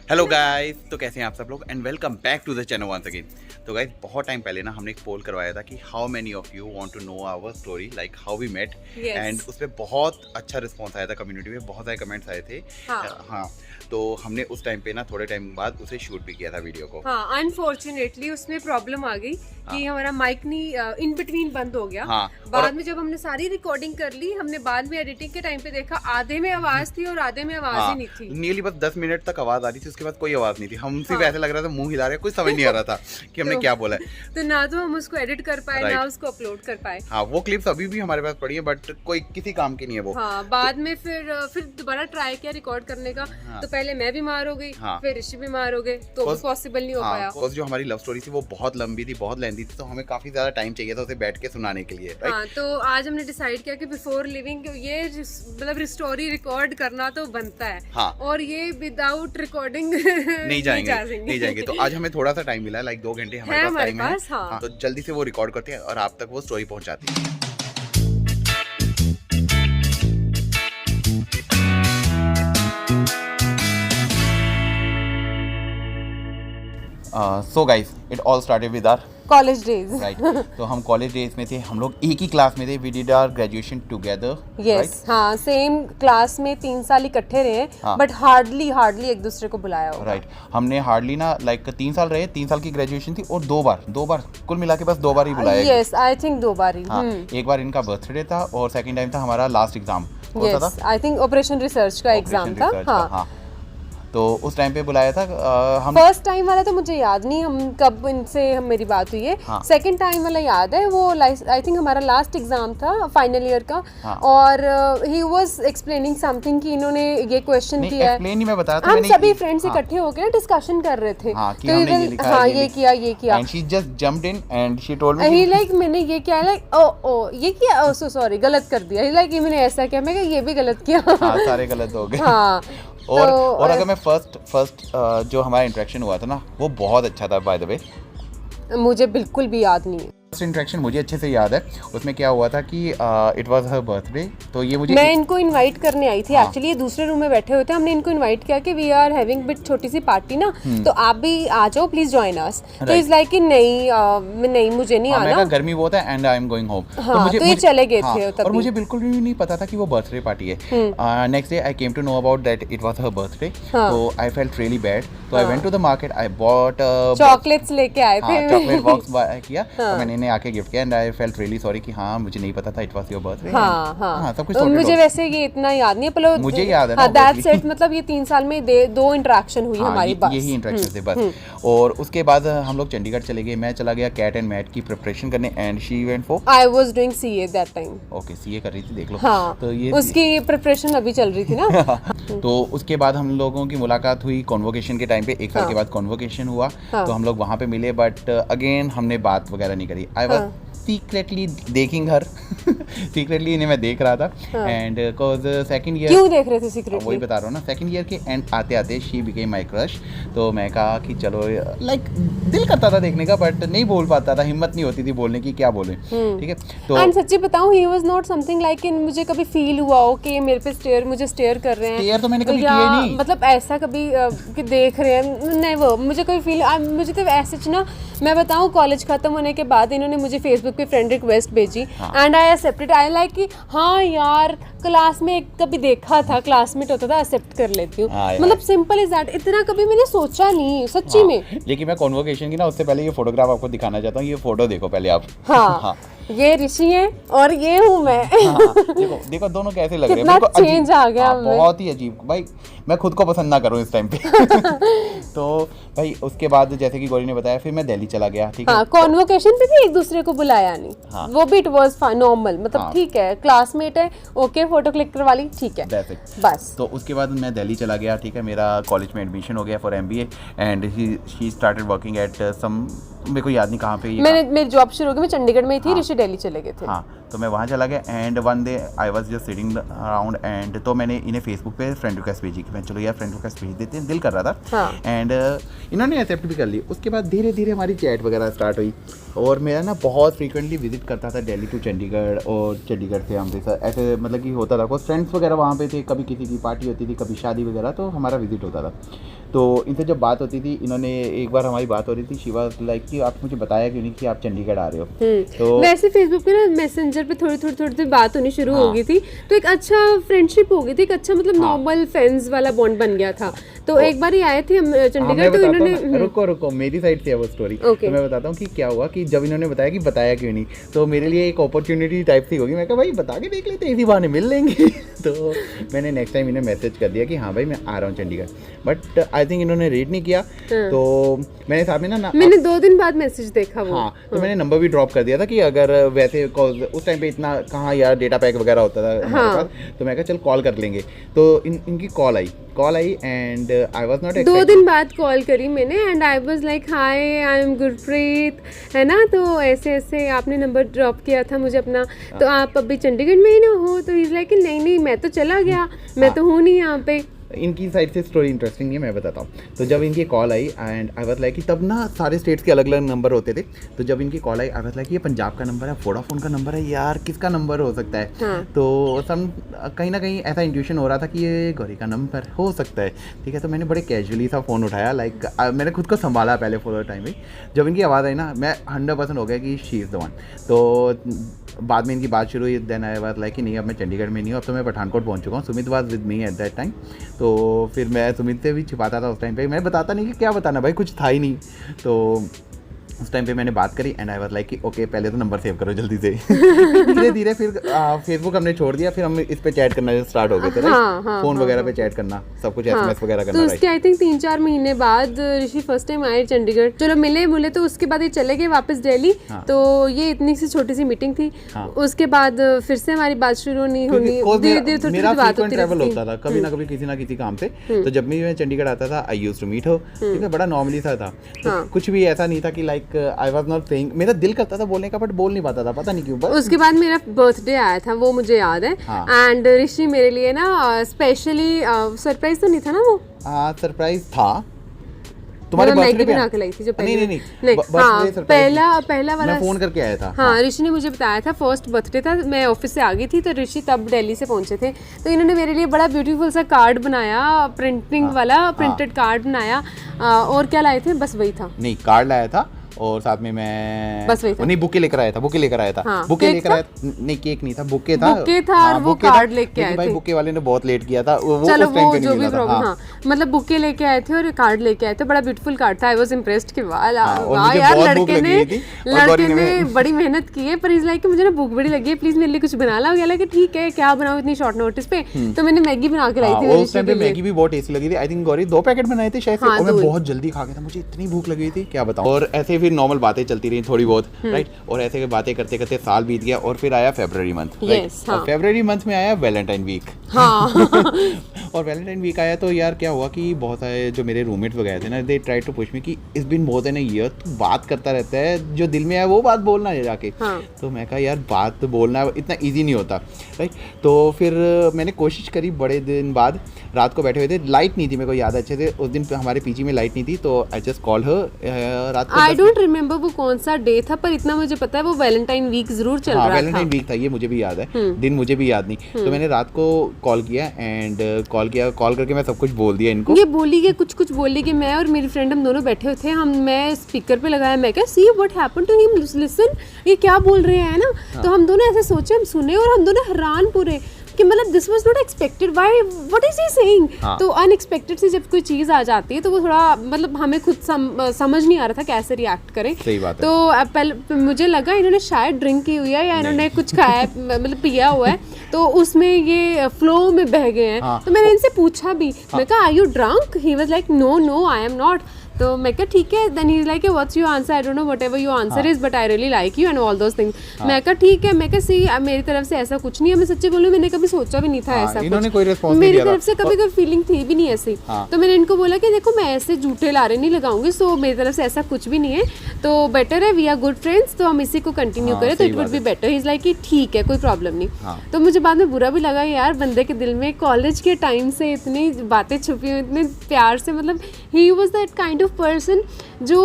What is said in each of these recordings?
Hello guys, तो कैसे हैं आप सब लोग and welcome back to the channel once again. तो गाइस बहुत टाइम पहले ना हमने एक पोल करवाया था कि how many of you want to know our story like how we met and उस पर बहुत अच्छा रिस्पॉन्स आया था। कम्युनिटी में बहुत सारे कमेंट्स आए थे। हाँ, तो हमने उस टाइम पे ना थोड़े टाइम बाद उसे शूट भी किया था वीडियो को। हाँ, अनफॉर्चुनेटली उसमें प्रॉब्लम आ गई कि हमारा माइक नहीं इन बिटवीन बंद हो गया। हाँ, बाद में जब हमने सारी रिकॉर्डिंग कर ली, हमने बाद में एडिटिंग के टाइम पे देखा आधे में आवाज थी और आधे में आवाज ही नहीं थी। नियरली बस 10 मिनट तक आवाज आ रही थी, उसके बाद कोई आवाज नहीं थी। हम सिर्फ ऐसे लग रहा था मुंह हिला रहे, कुछ समझ नहीं आ रहा था कि हमने क्या बोला है। तो ना तो हम उसको एडिट कर पाए ना उसको अपलोड कर पाए। हाँ, वो क्लिप्स अभी भी हमारे पास पड़ी है बट कोई किसी काम की नहीं है वो। हाँ, बाद में फिर दोबारा ट्राई किया रिकॉर्ड करने का। तो पहले मैं बीमार हो गई, फिर ऋषि बीमार हो गए, तो भी पॉसिबल नहीं हो पाया। जो हमारी लव स्टोरी थी वो बहुत लंबी थी, बहुत लेंथी थी, तो हमें काफी ज्यादा टाइम चाहिए था उसे बैठ के सुनाने के लिए। हाँ, तो आज हमने डिसाइड किया कि बिफोर लिविंग ये मतलब स्टोरी रिकॉर्ड करना तो बनता है। हाँ, और ये विदाउट रिकॉर्डिंग नहीं जाएंगे। तो आज हमें थोड़ा सा टाइम मिला, लाइक 2 घंटे हमारे पास टाइम है। हाँ, तो जल्दी से वो रिकॉर्ड करते हैं और आप तक वो स्टोरी पहुंचाते हैं। So guys, it all started with our college days, right. तो हम कॉलेज डेज में थे, हम लोग एक ही क्लास में थे। We did our graduation together. Yes, हाँ, सेम क्लास में 3 साल इकट्ठे रहे, बट हार्डली एक दूसरे को बुलाया होगा। राइट, हमने हार्डली ना लाइक 3 साल रहे, 3 साल की ग्रेजुएशन थी और दो बार कुल मिला के बस 2 बार ही बुलाया। यस, आई थिंक 2 बार ही। एक बार इनका बर्थडे था और सेकंड टाइम था हमारा last exam. Yes, I think operation research का एग्जाम था। हाँ, तो उस टाइम पे बुलाया था। हम फर्स्ट टाइम वाला तो मुझे याद नहीं हम कब इनसे मेरी बात हुई है। सेकंड टाइम वाला याद है, वो आई थिंक हमारा लास्ट एग्जाम था फाइनल ईयर का। और ही वाज एक्सप्लेनिंग समथिंग कि इन्होंने ये क्वेश्चन किया है। एक्सप्लेन नहीं मैं बता रहा था, हम सभी फ्रेंड्स इकट्ठे होकर ना डिस्कशन कर रहे थे। तो ये किया and she just jumped in and she told me he like मैंने ये किया, लाइक ओ ये किया, सो सॉरी गलत कर दिया। लाइक मैंने ऐसा किया, मैं ये भी गलत किया। सारे गलत हो गए। हाँ, और अगर मैं फर्स्ट जो हमारा इंटरेक्शन हुआ था ना वो बहुत अच्छा था बाय द वे। मुझे बिल्कुल भी याद नहीं है। इंटरेक्शन मुझे अच्छे से याद है। उसमें क्या हुआ था कि इट वाज हर बर्थडे, तो ये मुझे मैं इनको इनवाइट करने आई थी। एक्चुअली ये दूसरे रूम में बैठे हुए थे, हमने इनको इनवाइट किया कि वी आर हैविंग बिट छोटी सी पार्टी ना, तो आप भी आ जाओ प्लीज जॉइन अस। तो इज लाइक कि नहीं मुझे नहीं आना, गर्मी बहुत है and I am going home. तो ये चले गए थे और मुझे बिल्कुल भी नहीं पता था कि वो बर्थडे पार्टी है। Next day I came to know about that it was her birthday, तो आई फेल्ट रियली बैड। तो I went to the market, I bought chocolates लेके आए थे, चॉकलेट बॉक्स बाय किया, मैंने इन्हें आके गिफ्ट किया and I felt really sorry कि हाँ मुझे नहीं पता था इट वाज योर बर्थडे। हाँ, सब कुछ मुझे वैसे ये इतना याद नहीं है, पर मुझे याद है ना, दैट्स इट। मतलब ये 3 साल में 2 इंटरेक्शन हुई हमारी, बस यही इंटरेक्शन थे बस। और उसके बाद हम लोग चंडीगढ़ चले गए, मैं चला गया कैट एंड मैट की प्रिपरेशन करने and she went for I was doing CA that time. Okay, CA कर रही थी, देख लो। हाँ, तो ये उसकी प्रिपरेशन अभी चल रही थी ना। तो उसके बाद हम लोगों की मुलाकात हुई कॉन्वोकेशन के टाइम पे। 1 साल के बाद कॉन्वोकेशन हुआ, तो हम लोग वहाँ पे मिले, बट अगेन हमने बात वगैरह नहीं करी। आई वाज सीक्रेटली देखिंग हर सीक्रेटली इन्हें मैं देख रहा था एंड बिकॉज सेकंड ईयर। क्यों देख रहे थे सीक्रेटली? वही बता रहा हूँ ना, सेकंड ईयर के एंड आते शी बिकेम माय क्रश। तो मैं कहा कि चलो, लाइक दिल करता था देखने का बट नहीं बोल पाता था, हिम्मत नहीं होती थी बोलने की, क्या बोले। ठीक है, तो एंड सच्ची बताऊं, he was not something like in मुझे कभी फील हुआ हो कि मेरे पे मुझे स्टेयर कर रहे हैं। स्टेयर तो मैंने कभी किया नहीं, मतलब ऐसा कभी कि देख रहे हैं, नहीं वो मुझे कोई फील। मुझे तो ऐसे ना, मैं बताऊं कॉलेज खत्म होने के बाद इन्होंने मुझे फेसबुक पे फ्रेंड रिक्वेस्ट भेजी and I accepted. I like कि हाँ यार, क्लास में कभी देखा था, क्लासमेट होता था, एक्सेप्ट कर लेती हूँ। मतलब सिंपल इज दैट, इतना कभी मैंने सोचा नहीं सच्ची में। लेकिन मैं कॉन्वोकेशन की ना उससे पहले ये फोटोग्राफ आपको दिखाना चाहता हूँ। ये फोटो देखो पहले आप। हाँ, ये ऋषि है और ये हूँ मैं। देखो दोनों कैसे लग रहे हैं। कितना चेंज आ गया। बहुत ही अजीब भाई, मैं खुद को पसंद ना करूँ इस टाइम पे। तो भाई उसके बाद जैसे कि गौरी ने बताया, फिर मैं दिल्ली चला गया। ठीक है, कॉन्वोकेशन पे भी एक दूसरे को बुलाया नहीं, वो भी इट वाज नॉर्मल, मतलब ठीक है क्लासमेट है, ओके फोटो क्लिक करवा ली, ठीक है बस। तो उसके बाद मैं दिल्ली चला गया। ठीक है, मेरा कॉलेज में एडमिशन हो गया for MBA and she started working at some, मेरे को याद नहीं कहाँ पे। मेरी जॉब शुरू हो गई, मैं चंडीगढ़ में ही थी, ऋषि दिल्ली चले गए थे। हाँ, तो मैं वहाँ चला गया and one day I was just sitting around and तो मैंने इन्हें फेसबुक पे फ्रेंड रिक्वेस्ट भेजी कि मैं चलो यार फ्रेंड रिक्वेस्ट भेज देते हैं, दिल कर रहा था। एंड इन्होंने एक्सेप्ट भी कर ली। उसके बाद धीरे धीरे हमारी चैट वगैरह स्टार्ट हुई और मेरा ना बहुत फ्रीक्वेंटली विजिट करता था दिल्ली टू चंडीगढ़ और चंडीगढ़ से अमृतसर, ऐसे मतलब कि होता था। कुछ फ्रेंड्स वगैरह वहाँ पे थे, कभी किसी की पार्टी होती थी, कभी शादी वगैरह, तो हमारा विजिट होता था। तो इनसे जब बात होती थी, इन्होंने एक बार हमारी बात हो रही थी, शी वाज लाइक कि आप मुझे बताया क्यों नहीं कि आप चंडीगढ़ आ रहे हो। तो वैसे फेसबुक पे ना मैसेंजर पे थोड़ी बात होनी शुरू हो गई थी, तो एक अच्छा फ्रेंडशिप हो गई थी, एक अच्छा मतलब नॉर्मल फ्रेंड्स वाला बॉन्ड बन गया था। तो एक बार ही आए थे हम चंडीगढ़, तो इन्होंने रुको मेरी साइड से है वो स्टोरी। तो मैं बताता हूँ कि क्या हुआ कि जब इन्होंने बताया कि बताया क्यों नहीं, तो मेरे लिए एक अपॉर्चुनिटी टाइप सी होगी। मैं कहा भाई बता के देख लेते, इसी बहाने मिल लेंगे। तो मैंने नेक्स्ट टाइम इन्हें मैसेज कर दिया कि हाँ भाई मैं आ रहा हूँ चंडीगढ़, बट आई थिंक इन्होंने रीड नहीं किया। तो मैंने साथ में ना मैंने 2 दिन बाद मैसेज देखा वो। हाँ, तो मैंने नंबर भी ड्रॉप कर दिया था कि अगर वैसे उस टाइम पे इतना कहाँ यार डेटा पैक वगैरह होता था हमारे पास, तो मैं कहा चल कॉल कर लेंगे। तो इनकी call I and I was not 2 दिन बाद कॉल करी मैंने and I was like hi I am Gurpreet, है ना, तो ऐसे ऐसे आपने नंबर ड्रॉप किया था मुझे अपना, तो आप अभी चंडीगढ़ में ही ना हो? तो इज लाइक नहीं मैं तो चला गया, मैं तो हूँ नहीं यहाँ पे। इनकी साइड से स्टोरी इंटरेस्टिंग है, मैं बताता हूँ। तो जब इनकी call I and I was like कि तब ना सारे स्टेट्स के अलग अलग नंबर होते थे, तो जब इनकी call I I was like ये पंजाब का नंबर है, वोडाफोन का नंबर है, यार किसका नंबर हो सकता है? तो सम कहीं ना कहीं ऐसा इंट्यूशन हो रहा था कि ये गौरी का नंबर हो सकता है, ठीक है। तो मैंने बड़े कैजुअली सा फ़ोन उठाया, लाइक मैंने खुद को संभाला पहले फॉर टाइम में। जब इनकी आवाज़ आई ना, मैं 100% हो गया कि शी इज़ द वन। तो बाद में इनकी बात शुरू हुई, देन आई वाज लाइक कि नहीं अब मैं चंडीगढ़ में नहीं हूँ, अब तो मैं पठानकोट पहुँच चुका हूँ। Sumit was with me at that time. तो फिर मैं सुमित से भी छिपाता था उस टाइम पे, मैं बताता नहीं कि क्या बताना भाई, कुछ था ही नहीं। तो उस टाइम पे मैंने बात करी एंड आई वाज लाइक कि ओके पहले तो नंबर सेव करो जल्दी से। धीरे धीरे फिर फेसबुक हमने छोड़ दिया, फिर हम इस पे चैट करना स्टार्ट हो गए थे, फोन वगैरह पे चैट करना, सब कुछ एसएमएस वगैरह करना। तो उसके आई थिंक 3-4 महीने बाद ऋषि फर्स्ट टाइम आए चंडीगढ़, चलो मिले तो उसके बाद ये चले गए वापस दिल्ली। तो ये इतनी सी छोटी सी मीटिंग थी, उसके बाद फिर से हमारी बात शुरू नहीं होनी, धीरे-धीरे थोड़ी बात होती ट्रैवल होता था कभी ना कभी किसी ना किसी काम से। तो जब भी मैं चंडीगढ़ आता था आई यूज्ड टू मीट हो, ठीक है, बड़ा नॉर्मली सा था। कुछ भी ऐसा नहीं था कि like I was not saying, मेरा दिल करता था बोलने का बट बोल नहीं पाता था, पता नहीं क्यों। उसके बाद मेरा बर्थडे आया था, वो मुझे याद है। एंड ऋषि मेरे लिए ना स्पेशली सरप्राइज तो नहीं था ना वो? सरप्राइज था तुम्हारे बर्थडे पे बना के लाई थी जो पहले। नहीं पहला वाला मैं फोन करके आया था। हाँ, ऋषि ने मुझे बताया था, फर्स्ट बर्थडे था, मैं ऑफिस से आ गई थी, तो ऋषि तब दिल्ली से पहुंचे थे। तो इन्होंने मेरे लिए बड़ा ब्यूटीफुल सा कार्ड बनाया, प्रिंटिंग वाला प्रिंटेड कार्ड बनाया। और क्या लाए थे? बस वही था। नहीं, कार्ड लाया था और साथ में मैं बस वही था। नहीं, बुके लेकर आया था। बुके लेकर आया था नहीं, केक नहीं था, बुके था। और वो कार्ड लेके आए थे। भाई बुके वाले ने बहुत लेट किया था, वो चलो उस टाइम पे जो भी प्रॉब्लम, हाँ मतलब बुके लेके आए थे और कार्ड लेके आए थे, बड़ा ब्यूटीफुल कार्ड था। आई वाज इम्प्रेस्ड कि वाह यार, लड़के ने बड़ी मेहनत की है। पर इस लाइक मुझे ना भूख बड़ी लगी है, प्लीज मेरे लिए कुछ बना ला। गया कि ठीक है, क्या बनाऊं इतनी शॉर्ट नोटिस पे? तो मैंने मैगी बना के लाई थी। उस टाइम पे मैगी भी बहुत टेस्टी लगी थी। आई थिंक गौरी 2 पैकेट बनाए थे शायद, और मैं बहुत जल्दी खा गया था, मुझे इतनी भूख लगी थी क्या बताऊं। और ऐसे फिर नॉर्मल बातें चलती रही थोड़ी बहुत, राइट। और ऐसे बातें करते करते साल बीत गया और फिर आया फरवरी मंथ, राइट। और फरवरी मंथ में आया वैलेंटाइन वीक। और वैलेंटाइन वीक आया तो यार क्या हुआ कि बहुत सारे जो मेरे रूममेट्स वगैरह थे ना, they try to push me कि it's been more than a year, तू बात करता रहता है, जो दिल में है वो बात बोलना है जाके। तो मैं कहा यार बात तो बोलना इतना ईजी नहीं होता, राइट। तो फिर मैंने कोशिश करी, बड़े दिन बाद रात को बैठे हुए थे, लाइट नहीं थी, मेरे को याद अच्छे से उस दिन हमारे पीजी में लाइट नहीं थी, तो आई जस्ट कॉल हर रात को। आई डोंट रिमेंबर वो कौन सा डे था, पर इतना मुझे पता है वो वैलेंटाइन वीक जरूर चल रहा था। वैलेंटाइन वीक था, ये मुझे भी याद है, दिन मुझे भी याद नहीं। तो मैंने रात को कॉल किया एंड कॉल करके मैं सब कुछ बोल दिया इनको। ये बोली कि कुछ बोली कि मैं और मेरी फ्रेंड हम दोनों बैठे हुए थे, मैं स्पीकर पे लगाया, मैं क्या see what happened to him, listen ये क्या बोल रहे हैं ना। तो हम दोनों ऐसे सोचे, हम सुने और हम दोनों हैरान पूरे कि मतलब this was not expected, why what is he saying. तो अनएक्सपेक्टेड से जब कोई चीज़ आ जाती है तो वो थोड़ा मतलब हमें खुद समझ नहीं आ रहा था कैसे रिएक्ट करें। सही बात है। तो पहले मुझे लगा इन्होंने शायद ड्रिंक की हुई है या इन्होंने कुछ खाया मतलब पिया हुआ है, तो उसमें ये फ्लो में बह गए हैं। तो मैंने इनसे पूछा भी, मैं कहा are you drunk? He was like no I am not. तो मैं कहा ठीक है, then he is like what's your answer, I don't know whatever your answer is but I really like you and all those things. मैं कहा ठीक है, मैं कहा सी मेरी तरफ से ऐसा कुछ नहीं है, मैं सच्ची बोलूं मैंने कभी सोचा भी नहीं था ऐसा कुछ, मेरी तरफ से कभी कोई फीलिंग थी भी नहीं ऐसी। तो मैंने इनको बोला कि देखो मैं ऐसे झूठे लारे नहीं लगाऊंगी, सो मेरी तरफ से ऐसा कुछ भी नहीं है, तो बेटर है वी आर गुड फ्रेंड्स, तो हम इसी को कंटिन्यू करें तो it would be better. He is like कि ठीक है कोई प्रॉब्लम नहीं। तो मुझे बाद में बुरा भी लगा यार, बंदे के दिल में कॉलेज के टाइम से इतनी बातें छुपी हुई, इतने प्यार से, मतलब he was that kind of person जो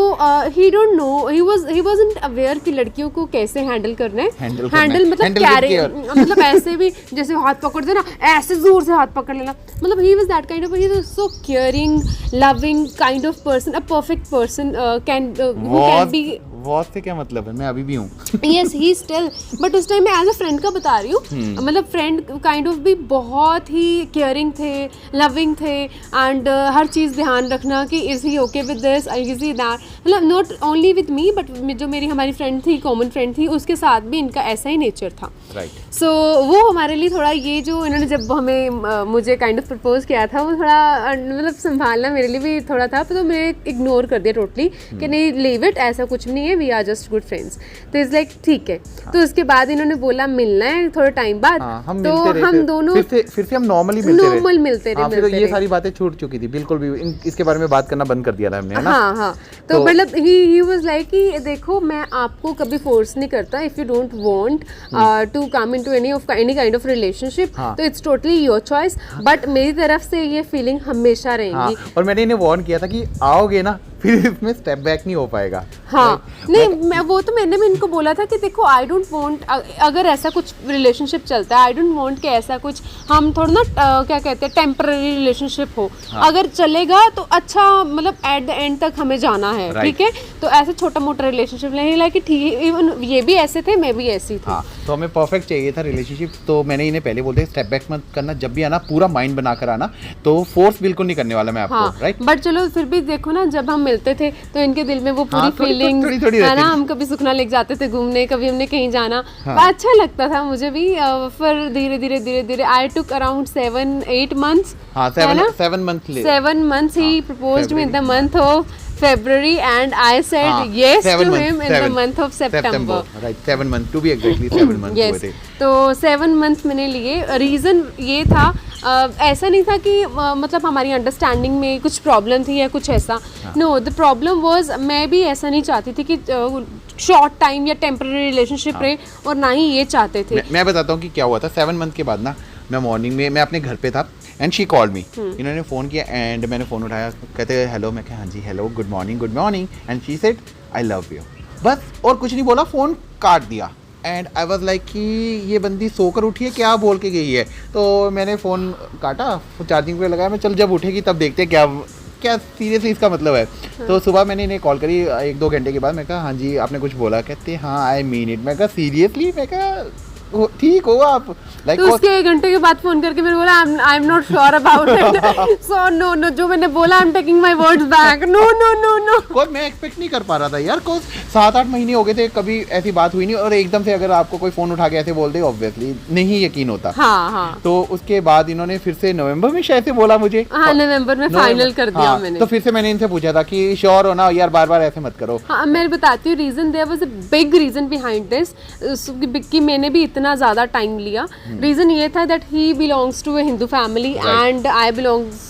he don't know, he wasn't aware कि लड़कियों को कैसे हैंडल करना है। हैंडल मतलब Handle कैरे, with मतलब ऐसे भी जैसे हाथ पकड़ते ना, ऐसे जोर से हाथ पकड़ लेना, मतलब he was that kind of, he was so caring, loving kind of person, a perfect person can be. Was से क्या मतलब है, मैं अभी भी हूँ। यस ही स्टिल, बट उस टाइम मैं एज अ फ्रेंड का बता रही हूँ, मतलब फ्रेंड काइंड ऑफ भी बहुत ही केयरिंग थे, लविंग थे, एंड हर चीज़ ध्यान रखना कि is he okay with this, is he that, मतलब not only with me but जो मेरी हमारी फ्रेंड थी, कॉमन फ्रेंड थी, उसके साथ भी इनका ऐसा ही नेचर था। राइट। सो वो हमारे लिए थोड़ा, ये जो इन्होंने जब हमें मुझे काइंड ऑफ प्रपोज किया था, वो थोड़ा मतलब संभालना मेरे लिए भी थोड़ा था, तो मैंने इग्नोर कर दिया टोटली कि नहीं लीव इट, ऐसा कुछ नहीं है, we are just good friends. तो इज लाइक ठीक है। तो उसके बाद इन्होंने बोला मिलना है थोड़े टाइम बाद, तो हम दोनों फिर से हम नॉर्मली मिलते रहे। फिर ये सारी बातें छूट चुकी थी, बिल्कुल भी इसके बारे में बात करना बंद कर दिया था हमने, है ना? हाँ। तो मतलब ही वाज लाइक कि देखो मैं आपको कभी फोर्स नहीं करता, if you don't want to come into any kind of relationship, तो it's totally your choice, but मेरी तरफ से ये फीलिंग हमेशा रहेंगी। और मैंने इन्हें वार्न किया था कि आओगे ना फिर इसमें स्टेप बैक नहीं हो पाएगा। हाँ नहीं, मैं वो तो मैंने भी इनको बोला था कि देखो आई डोंट वांट, अगर ऐसा कुछ रिलेशनशिप चलता है, आई डोंट वांट कि ऐसा कुछ हम थोड़ा ना क्या कहते हैं टेम्पररी रिलेशनशिप हो। अगर चलेगा तो अच्छा, मतलब एट द एंड तक हमें जाना है, ठीक है? तो ऐसे छोटा मोटा रिलेशनशिप नहीं, लाइक ठीक, इवन ये भी ऐसे थे, मैं भी ऐसी थी। हाँ, तो हमें परफेक्ट चाहिए था रिलेशनशिप। तो मैंने इन्हें पहले बोलते स्टेप बैक मत करना, जब भी आना पूरा माइंड बनाकर आना, तो फोर्स बिल्कुल नहीं करने वाला मैं आपको, राइट? बट चलो फिर भी देखो ना, जब हम मिलते थे तो इनके दिल में वो पूरी फीलिंग है ना, हम कभी सुखना लेके जाते थे घूमने, कभी हमने कहीं जाना, अच्छा लगता था मुझे भी। फिर धीरे धीरे आई took around 7-8 months, 7 months he proposed me in the month of February and I said yes to him in the month of September. Right, 7 months to be exactly 7 months yes. हुए थे। तो 7 months मैंने लिए। Reason ये था, ऐसा नहीं था कि मतलब हमारी अंडरस्टैंडिंग में कुछ प्रॉब्लम थी या कुछ ऐसा, नो, द प्रॉब्लम वाज मैं भी ऐसा नहीं चाहती थी कि शॉर्ट टाइम या टेम्पररी रिलेशनशिप रहे, और ना ही ये चाहते थे। मैं बताता हूँ कि क्या हुआ था। 7 मंथ के बाद ना, मैं मॉर्निंग में मैं अपने घर पे था एंड शी कॉल्ड मी। इन्होंने फ़ोन किया एंड मैंने फ़ोन उठाया, कहते हेलो, मैं कहा हाँ जी hello, good morning, and she said I love you, बस, और कुछ नहीं बोला, फ़ोन काट दिया। एंड आई वॉज लाइक कि ये बंदी सोकर उठी है, क्या बोल के गई है? तो मैंने फ़ोन काटा, चार्जिंग पे लगाया, मैं चल जब उठेगी तब देखते क्या सीरियसली इसका मतलब है। तो सुबह मैंने इन्हें कॉल करी 1-2 घंटे के बाद, मैं कहा हाँ जी आपने कुछ बोला? कहते हाँ आई मीन इट। मैं कहा सीरियसली? मैं कहा ठीक हो आप, लाइक तो उसके 1 घंटे के बाद फोन करके मैंने बोला I am not sure about it, so no, जो मैंने बोला I am taking my words back, no. कोई मैं एक्सपेक्ट नहीं कर पा रहा था यार, कोई 7-8 महीने हो गए थे, कभी ऐसी बात हुई नहीं, और एकदम से अगर आपको कोई फोन उठा के ऐसे बोल दे, ऑब्वियसली नहीं यकीन होता। हाँ। तो उसके बाद इन्होंने फिर से नवंबर में शायद से बोला मुझे, हाँ नवंबर में फाइनल कर दिया मैंने। तो फिर से मैंने इनसे पूछा था कि श्योर हो ना यार, बार ऐसे मत करो। हाँ मैं बताती हूँ reason, there was a big reason behind this, कि मैंने भी इतना ज्यादा टाइम लिया। रीजन ये था that he belongs to a Hindu family and I belongs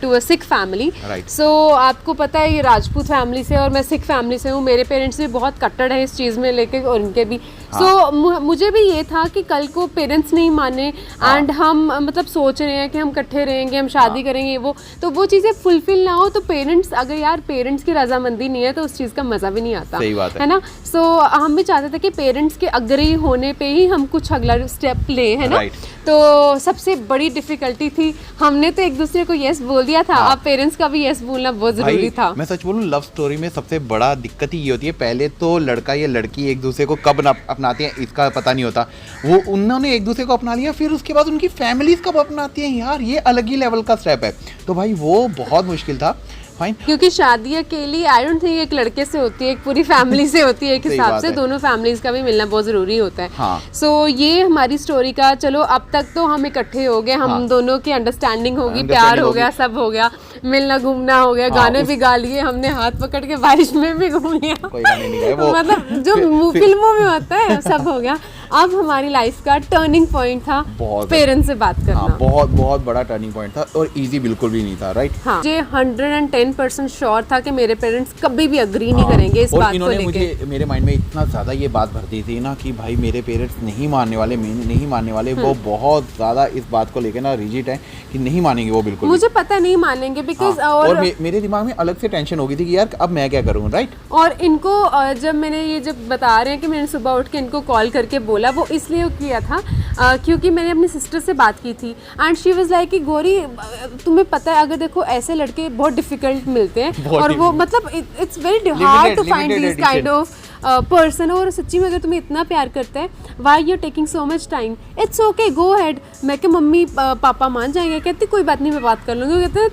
to a Sikh family. So आपको पता है ये राजपूत फैमिली से और मैं सिख फैमिली से हूँ, मेरे पेरेंट्स भी बहुत कट्टर है इस चीज़ में लेके, और इनके भी। सो मुझे भी ये था कि कल को पेरेंट्स नहीं माने एंड हम मतलब सोच रहे हैं कि हम इकट्ठे रहेंगे, हम शादी करेंगे, वो तो वो चीज़ें फुलफिल ना हो, तो पेरेंट्स, अगर यार पेरेंट्स की रजामंदी नहीं है तो उस चीज़ का मज़ा भी नहीं आता। सही बात है ना? सो हम भी चाहते थे कि पेरेंट्स के अग्री होने पे ही हम कुछ अगला स्टेप ले, है ना? तो सबसे बड़ी डिफिकल्टी थी, हमने तो एक दूसरे को यस बोल दिया था, अब पेरेंट्स का भी यस बोलना बहुत जरूरी था। मैं सच बोलूं, लव स्टोरी में सबसे बड़ा दिक्कत ही ये होती है, पहले तो लड़का या लड़की एक दूसरे को कब अपनाते हैं इसका पता नहीं होता, वो उन्होंने एक दूसरे को अपना लिया, फिर उसके बाद उनकी फैमिलीज कब अपनाती हैं यार, ये अलग ही लेवल का स्टेप है। तो भाई वो बहुत मुश्किल था। फाइन, क्योंकि शादी अकेली आई डोंट थिंक एक लड़के से होती है, एक पूरी फैमिली से होती है, एक हिसाब से दोनों फैमिलीज का भी मिलना बहुत जरूरी होता है। सो ये हमारी स्टोरी का, चलो अब तक तो हम इकट्ठे हो गए, हम दोनों की अंडरस्टैंडिंग होगी, प्यार हो गया, सब हो गया, मिलना घूमना हो गया, गाने भी गा लिए हमने, हाथ पकड़ के बारिश में भी घूम लिया, मतलब जो फिल्मों में होता है सब हो गया। अब हमारी लाइफ का टर्निंग पॉइंट था बहुत पेरेंट्स से बात करना। हाँ, बहुत बहुत बड़ा टर्निंग पॉइंट था और इजी बिल्कुल भी नहीं था, राइट। हाँ, मुझे 110% श्योर था कि मेरे पेरेंट्स कभी भी अग्री नहीं करेंगे इस और बात को इन्होंने लेके। मुझे मेरे माइंड में इतना ज़्यादा ये बात भर दी थी ना कि भाई मेरे पेरेंट्स नहीं मानने वाले, नहीं मानने वाले। वो बहुत ज़्यादा इस बात को लेकर ना रिजिड है कि नहीं मानेंगे वो बिल्कुल। मुझे पता नहीं मानेंगे बिकॉज हाँ, और मेरे दिमाग में अलग से टेंशन हो गई थी कि यार अब मैं क्या करूँ, राइट। और इनको जब मैंने ये जब बता रहे हैं कि मैंने सुबह उठ के इनको कॉल करके बोला, वो इसलिए किया था क्योंकि मैंने अपनी सिस्टर से बात की थी एंड शी वाज लाइक कि गौरी तुम्हें पता है, अगर देखो ऐसे लड़के बहुत डिफिकल्ट मिलते हैं और वो मतलब it's very hard to find this kind of person. और सच्ची में अगर तुम्हें इतना प्यार करता है, why you taking so much time, it's okay, go ahead. मैं कि मम्मी पापा मान जाएंगे, कहती कोई बात नहीं मैं बात कर लूंगी। कहते हैं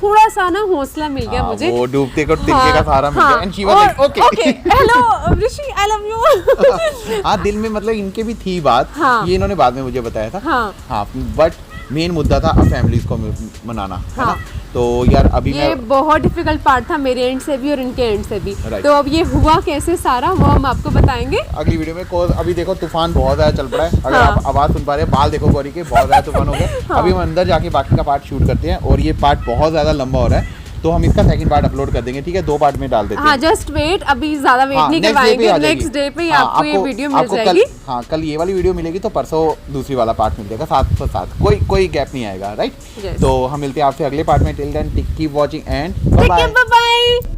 थोड़ा सा ना हौसला मिल गया मुझे, वो डूबते को तिनके का सहारा मिल गया and she was like okay hello Rishi I love you. हाँ, दिल में मतलब इनके भी थी बात। हाँ, ये इन्होंने बाद में मुझे बताया था। हाँ, बट मेन मुद्दा था अब फैमिलीज को मनाना, है ना। तो यार अभी ये बहुत डिफिकल्ट पार्ट था मेरे एंड से भी और इनके एंड से भी। तो अब ये हुआ कैसे सारा वो हम आपको बताएंगे अगली वीडियो में। अभी देखो तूफान बहुत ज्यादा चल पड़ा है, अगर आप आवाज सुन पा रहे हैं, बाल देखो गौरी के, बहुत ज्यादा तूफान हो गया। अभी हम अंदर जाके बाकी का पार्ट शूट करते हैं और ये पार्ट बहुत ज्यादा लंबा हो रहा है, तो हम इसका सेकंड पार्ट अपलोड कर देंगे, ठीक है। 2 पार्ट में डाल देते हैं। हाँ, जस्ट वेट, अभी ज्यादा वेट नहीं करवाएंगे, नेक्स्ट डे पे आपको ये वीडियो मिल जाएगी। हाँ, कल ये वाली वीडियो मिलेगी तो परसों दूसरी वाला पार्ट मिल जाएगा साथ, कोई गैप नहीं आएगा, राइट। तो हम मिलते हैं आपसे अगले पार्ट में। Till then keep watching and bye bye.